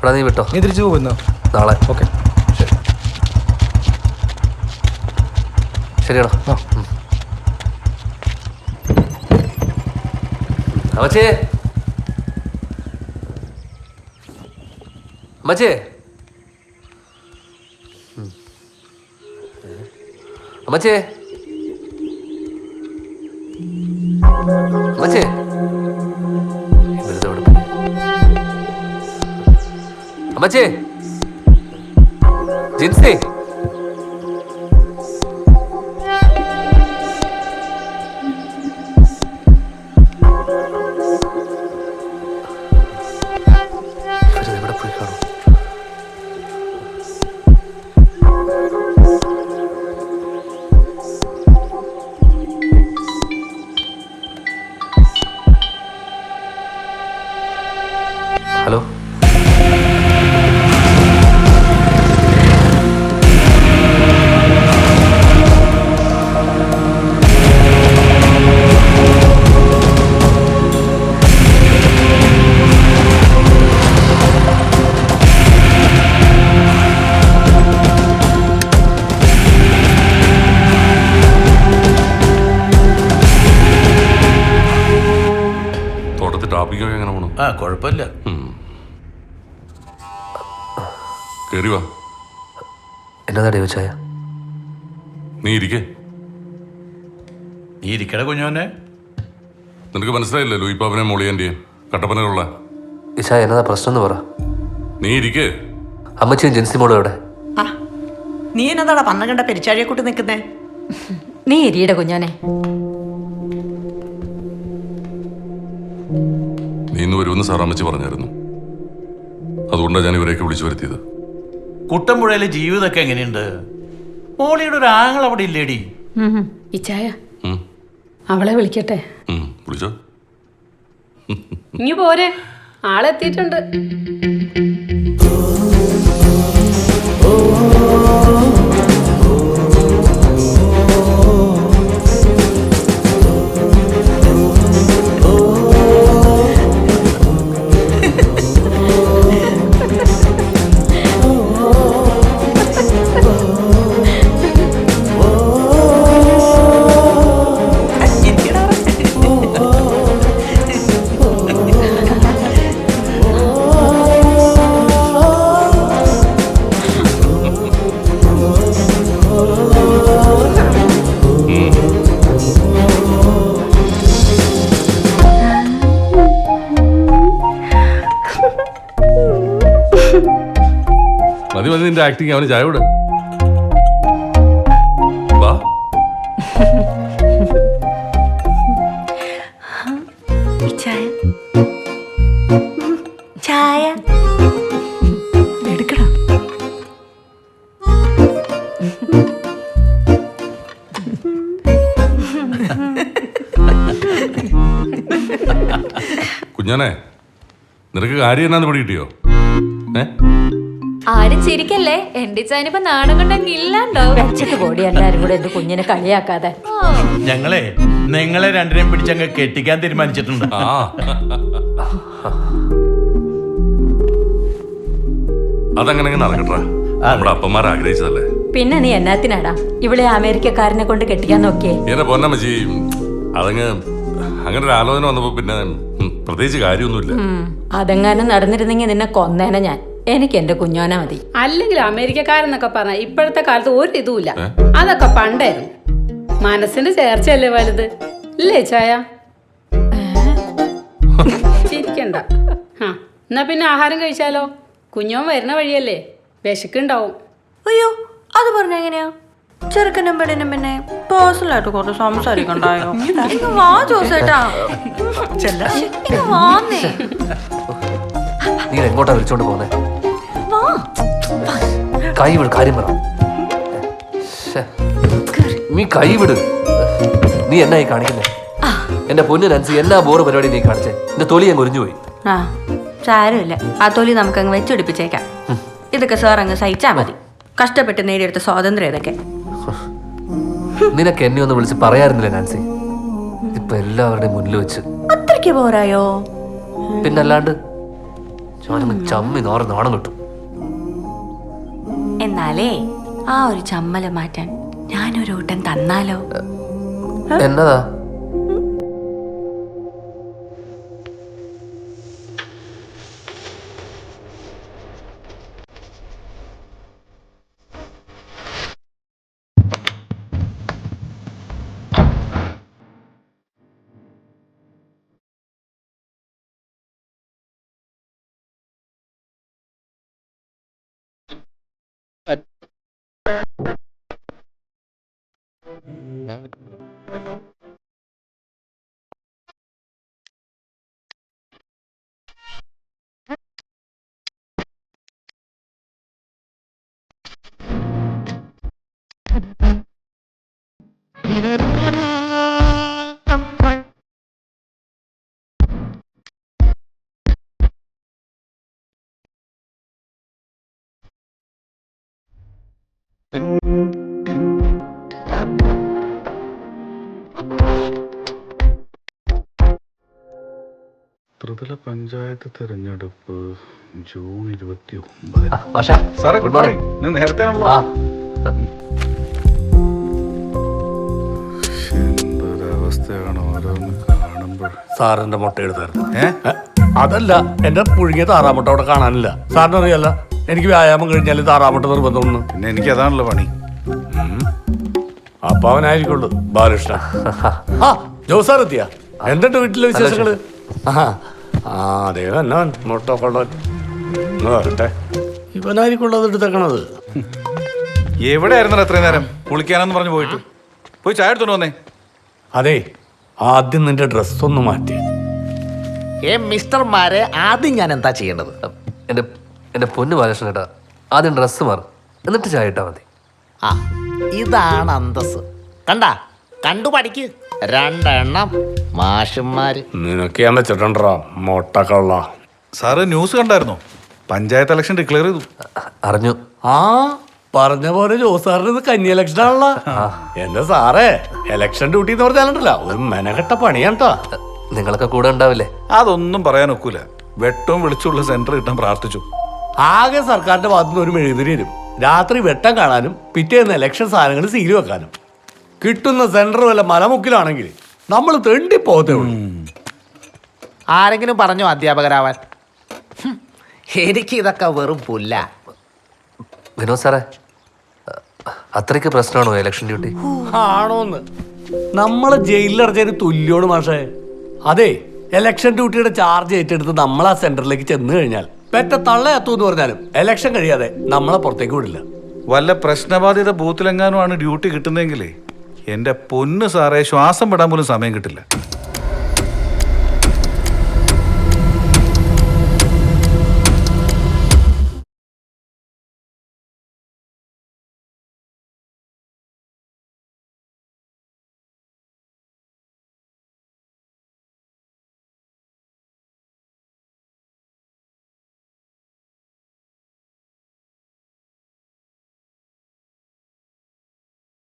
എടാ നീ വിട്ടോ. നീ തിരിച്ചു പോകുന്നോ? നാളെ. ഓക്കെ ശരി ശരിയാണോ? അമ്മച്ചേ അമ്മച്ചേ അമ്മച്ചേ അമ്മച്ചേ അമ്മച്ചേ ജിൻസി എവിടെ പോയി കാണും? ഹലോ ട്രാഫിക്കൊക്കെ എങ്ങനെ പോണു? ആ കുഴപ്പമില്ല. കേറി വാ. എന്നതാ ചോദിച്ചായ? നീ ഇരിക്കേ. നീ ഇരിക്കട കുഞ്ഞോനെ. നിനക്ക് മനസ്സിലായില്ലേ ലൂയിപ്പാപ്പനെ മോളിയാൻ്റെയും കട്ടപ്പനയുള്ള? ഇച്ചായ എന്നതാ പ്രശ്നം എന്ന് പറ. നീ ഇരിക്കേ. അമ്മച്ചിയും ജിൻസി മോളും എവിടെ? നീ എന്നതാടാ പന്ന കണ്ട പെരിച്ചാഴിയെ കൂട്ടി നിൽക്കുന്നേ? നീ ഇരിയുടെ കുഞ്ഞോനെ. നീ ഇന്ന് വരുമെന്ന് സാറാമ്മച്ചി പറഞ്ഞായിരുന്നു. അതുകൊണ്ടാണ് ഞാൻ ഇവരെയൊക്കെ വിളിച്ചു വരുത്തിയത്. കുട്ടമ്പുഴയിലെ ജീവിതമൊക്കെ എങ്ങനെയുണ്ട്? മോളിയുടെ ഒരു ആങ്ങൾ അവിടെ ഇല്ലേടി? ഇച്ചായ അവളെ വിളിക്കട്ടെ. വിളിച്ചോ. ഇനി പോരെ, ആളെത്തിയിട്ടുണ്ട്. മതി മതി നിന്റെ ആക്ടിങ്. അവന് ചായ വിട. വാ. ചായ ചായ എടുക്കണം. കുഞ്ഞാനെ, നിനക്ക് കാര്യം എന്നാന്ന് പിടി കിട്ടിയോ? ആരും ചിരിക്കല്ലേ, എന്റെ ചായനിപ്പോ നാണം കൊണ്ടങ്ങ് ഇല്ലാണ്ടോ. വെച്ചിട്ട് പോടി എല്ലാരും കൂടെ എന്റെ കുഞ്ഞിനെ കളിയാക്കാതെ. ഞങ്ങളെ നിങ്ങളെ രണ്ടിനെയും പിടിച്ചങ്ങ് കെട്ടിക്കാൻ തീരുമാനിച്ചിട്ടുണ്ട്. അതങ്ങനെ നടക്കട്ടെ. നമ്മുടെ അപ്പന്മാർ ആഗ്രഹിച്ചതല്ലേ. പിന്നെ നീ എന്നാത്തിനാടാ ഇവിടെ അമേരിക്കക്കാരനെ കൊണ്ട് കെട്ടിക്കാൻ നോക്കിയേ? എന്നെ പൊന്നമ്മച്ചി, അതങ്ങ് അങ്ങനെ ഒരു ആലോചന വന്നപ്പോ പിന്നെ പ്രത്യേകിച്ച് കാര്യമൊന്നുമില്ല. അതെങ്ങാനും നടന്നിരുന്നെങ്കിൽ നിന്നെ കൊന്നേനെ ഞാൻ. എനിക്ക് എന്റെ കുഞ്ഞോനെ മതി. അല്ലെങ്കിൽ അമേരിക്കക്കാരെന്നൊക്കെ പറഞ്ഞ ഇപ്പോഴത്തെ കാലത്ത് ഒരു ഇതുമില്ല. അതൊക്കെ പണ്ടായിരുന്നു. മനസ്സിന്റെ ചേർച്ചയല്ലേ വലുത്, ഇല്ലേ ചായ? ചിരിക്കണ്ട. എന്നാ പിന്നെ ആഹാരം കഴിച്ചാലോ? കുഞ്ഞോൻ വരുന്ന വഴിയല്ലേ, വിശക്കുണ്ടാവും. അയ്യോ, അത് പറഞ്ഞ എങ്ങനെയാ? ചെറുക്കനും പെണ്ണിനും പിന്നെ പേഴ്സണലായിട്ട് കുറച്ച് സംസാരിക്കണ്ടായോ? വാ ജോസേട്ടാ, വാന്നേ. നീ എങ്ങോട്ടാ വിളിച്ചോണ്ട് പോന്നെ? കൈ വിട്, കാര്യം പറ. നീ കൈ വിട്. നീ എന്നായി കാണിക്കുന്നേ? എന്റെ പൊന്നു നൻസി, എന്നാ ബോറ് പരിപാടി നീ കാണിച്ചേ? എന്റെ തൊലി അങ്ങ് ഒരിഞ്ഞു പോയി. ആ സാരമില്ല, ആ തൊലി നമുക്കങ്ങ് വെച്ചുപിടിപ്പിച്ചേക്കാം. ഇതൊക്കെ സാർ അങ്ങ് സഹിച്ചാ മതി. കഷ്ടപ്പെട്ട് നേടിയെടുത്ത സ്വാതന്ത്ര്യം ഇതൊക്കെ. നിനക്ക് എന്നെ ഒന്ന് വിളിച്ച് പറയാറുന്നില്ല നാൻസി? ഇപ്പൊ എല്ലാവരുടെയും മുന്നിൽ വെച്ച് അത്രയ്ക്ക് പോരായോ? പിന്നല്ലാണ്ട് ഞാനങ്ങ് ചമ്മി നാണം കിട്ടും. എന്നാലേ ആ ഒരു ചമ്മല് മാറ്റാൻ ഞാനൊരു ഊട്ടം തന്നാലോ? എന്നതാ? ത്രിതല പഞ്ചായത്ത് തെരഞ്ഞെടുപ്പ് ജൂൺ 29. മാഷേ, ഗുഡ് മോർണിംഗ്. നേരത്തെ എന്തൊരവസ്ഥയാണ് ഓരോന്ന് കാണുമ്പോൾ. സാറിന്റെ മുട്ട എടുത്തായിരുന്നു. അതല്ല, എന്റെ പുഴുങ്ങിയ താറാമുട്ട അവിടെ കാണാനില്ല. സാറിന് അറിയാല്ല, എനിക്ക് വ്യായാമം കഴിഞ്ഞാൽ താറാമുട്ട നിർബന്ധമൊന്നും. പിന്നെ എനിക്ക് അതാണല്ലോ പണി. അപ്പൊ അവനായിരിക്കുള്ളൂ ബാലകൃഷ്ണ. ആ ജോസാർ എത്തിയ എന്തുണ്ട് വീട്ടിലെ വിശേഷങ്ങള്? അതേ തന്നെ മുട്ട കൊള്ളൻ വരട്ടെ. ഇവനായിരിക്കുള്ളൂ അത് എടുത്തേക്കണത്. എവിടെയായിരുന്നു അത്രയും നേരം? കുളിക്കാനെന്ന് പറഞ്ഞു പോയിട്ട് പോയി ചായ എടുത്തോണ്ട് വന്നേ. അതെ, ആദ്യം നിന്റെ ഡ്രസ് ഒന്ന് മാറ്റി. മിസ്റ്റർമാരെ ആദ്യം ഞാൻ എന്താ ചെയ്യേണ്ടത്? എന്റെ പൊന്നു ബാലകൃഷ്ണൻ കേട്ടാ, ആദ്യം ഡ്രസ്സ് മാറും, എന്നിട്ട് ചായ ഇട്ടാ മതി. ആ ഇതാണ് അന്തസ്. കണ്ടു പഠിക്ക്. 2 എണ്ണം മാഷന്മാര്. നിനക്ക് ഞാൻ വെച്ചിട്ടുണ്ടോ മുട്ടക്കള്ള? സാറ് ന്യൂസ് കണ്ടായിരുന്നോ? പഞ്ചായത്ത് ഇലക്ഷൻ ഡിക്ലെയർ ചെയ്തു. അറിഞ്ഞു. ആ പറഞ്ഞ പോലെ ജോസാറിന് ഇത് കന്നി ഇലക്ഷൻ ആണല്ലോ. എന്റെ സാറേ, ഇലക്ഷൻ ഡ്യൂട്ടി എന്ന് പറഞ്ഞാലുണ്ടല്ലോ ഒരു മെനക്കെട്ട പണിയാട്ടോ. നിങ്ങളൊക്കെ കൂടെ ഉണ്ടാവില്ലേ? അതൊന്നും പറയാൻ ഒക്കൂല. വെട്ടവും വെളിച്ചുള്ള സെന്റർ കിട്ടാൻ പ്രാർത്ഥിച്ചു. ആകെ സർക്കാരിന്റെ ഭാഗത്തുനിന്ന് ഒരു മെഴുകുതിരി വരും. രാത്രി വെട്ടം കാണാനും പിറ്റേന്ന് ഇലക്ഷൻ സാധനങ്ങൾ സീൽ വെക്കാനും. കിട്ടുന്ന സെന്റർ വല്ല മലമുക്കിലാണെങ്കിൽ നമ്മൾ തെണ്ടി പോകത്തേ ഉള്ളൂ. ആരെങ്കിലും പറഞ്ഞോ അധ്യാപകരാവാൻ? എനിക്ക് ഇതൊക്കെ വെറും പുല്ല. വിനോദ് സാറേ, അത്രയ്ക്ക് പ്രശ്നമാണോ ഇലക്ഷൻ ഡ്യൂട്ടി? ആണോന്ന് നമ്മളെ ജയിലിലടച്ചതിന് തുല്യോണ് മാഷേ. അതെ, ഇലക്ഷൻ ഡ്യൂട്ടിയുടെ ചാർജ് ഏറ്റെടുത്ത് നമ്മൾ ആ സെന്ററിലേക്ക് ചെന്ന് കഴിഞ്ഞാൽ പെറ്റ തള്ളയത്തു എന്ന് പറഞ്ഞാലും ഇലക്ഷൻ കഴിയാതെ നമ്മളെ പുറത്തേക്ക് വിടില്ല. വല്ല പ്രശ്നബാധിത ബൂത്തിലെങ്ങാനുമാണ് ഡ്യൂട്ടി കിട്ടുന്നതെങ്കിലേ എൻ്റെ പൊന്ന് സാറേ, ശ്വാസം വിടാൻ പോലും സമയം കിട്ടില്ല.